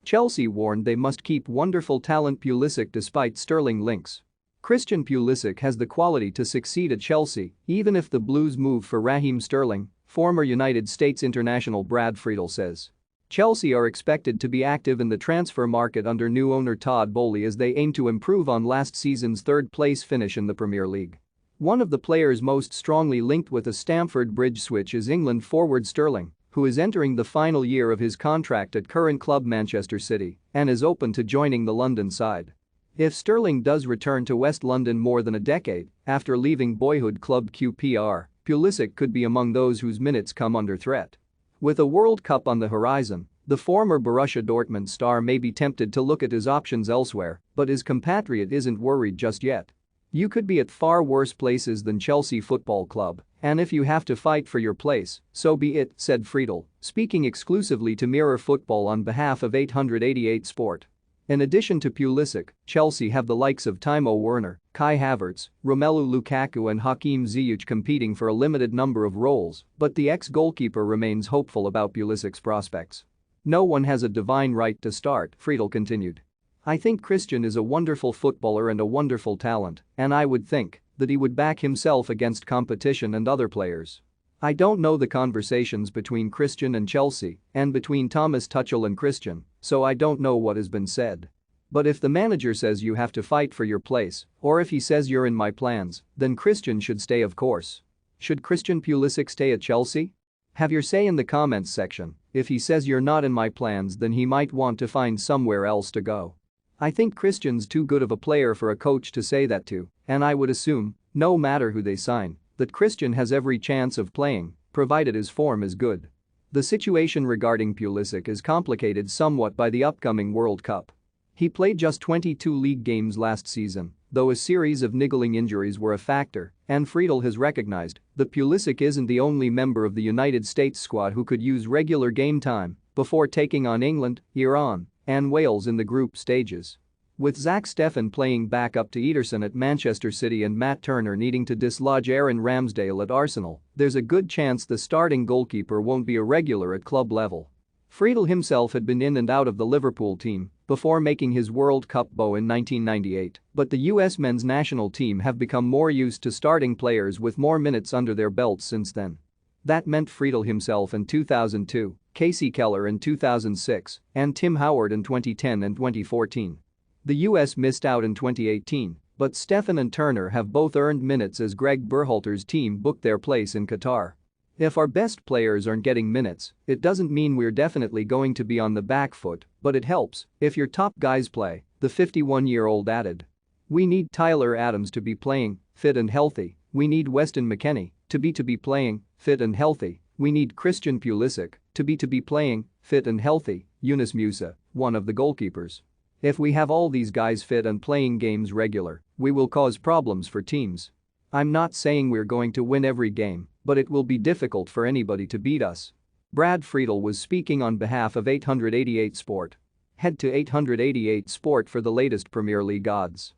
Chelsea warned they must keep wonderful talent Pulisic despite Sterling links. Christian Pulisic has the quality to succeed at Chelsea, even if the Blues move for Raheem Sterling, former United States international Brad Friedel says. Chelsea are expected to be active in the transfer market under new owner Todd Boehly as they aim to improve on last season's third-place finish in the Premier League. One of the players most strongly linked with a Stamford Bridge switch is England forward Sterling, who is entering the final year of his contract at current club Manchester City and is open to joining the London side. If Sterling does return to West London more than a decade after leaving boyhood club QPR, Pulisic could be among those whose minutes come under threat. With a World Cup on the horizon, the former Borussia Dortmund star may be tempted to look at his options elsewhere, but his compatriot isn't worried just yet. "You could be at far worse places than Chelsea Football Club, and if you have to fight for your place, so be it," said Friedel, speaking exclusively to Mirror Football on behalf of 888 Sport. In addition to Pulisic, Chelsea have the likes of Timo Werner, Kai Havertz, Romelu Lukaku and Hakim Ziyech competing for a limited number of roles, but the ex-goalkeeper remains hopeful about Pulisic's prospects. "No one has a divine right to start," Friedel continued. "I think Christian is a wonderful footballer and a wonderful talent, and I would think that he would back himself against competition and other players. I don't know the conversations between Christian and Chelsea and between Thomas Tuchel and Christian, so I don't know what has been said. But if the manager says you have to fight for your place, or if he says you're in my plans, then Christian should stay, of course." Should Christian Pulisic stay at Chelsea? Have your say in the comments section. If he says you're not in my plans, then he might want to find somewhere else to go. I think Christian's too good of a player for a coach to say that to, and I would assume, no matter who they sign, that Christian has every chance of playing, provided his form is good. The situation regarding Pulisic is complicated somewhat by the upcoming World Cup. He played just 22 league games last season, though a series of niggling injuries were a factor, and Friedel has recognized that Pulisic isn't the only member of the United States squad who could use regular game time before taking on England, Iran, and Wales in the group stages. With Zach Steffen playing back up to Ederson at Manchester City and Matt Turner needing to dislodge Aaron Ramsdale at Arsenal, there's a good chance the starting goalkeeper won't be a regular at club level. Friedel himself had been in and out of the Liverpool team before making his World Cup bow in 1998, but the US men's national team have become more used to starting players with more minutes under their belts since then. That meant Friedel himself in 2002, Casey Keller in 2006, and Tim Howard in 2010 and 2014. The US missed out in 2018, but Steffen and Turner have both earned minutes as Greg Berhalter's team booked their place in Qatar. If our best players aren't getting minutes, it doesn't mean we're definitely going to be on the back foot, but it helps if your top guys play, the 51-year-old added. "We need Tyler Adams to be playing, fit and healthy. We need Weston McKennie to be playing, fit and healthy. We need Christian Pulisic to be playing, fit and healthy," Yunus Musa, one of the goalkeepers. "If we have all these guys fit and playing games regular, we will cause problems for teams. I'm not saying we're going to win every game, but it will be difficult for anybody to beat us." Brad Friedel was speaking on behalf of 888 Sport. Head to 888 Sport for the latest Premier League odds.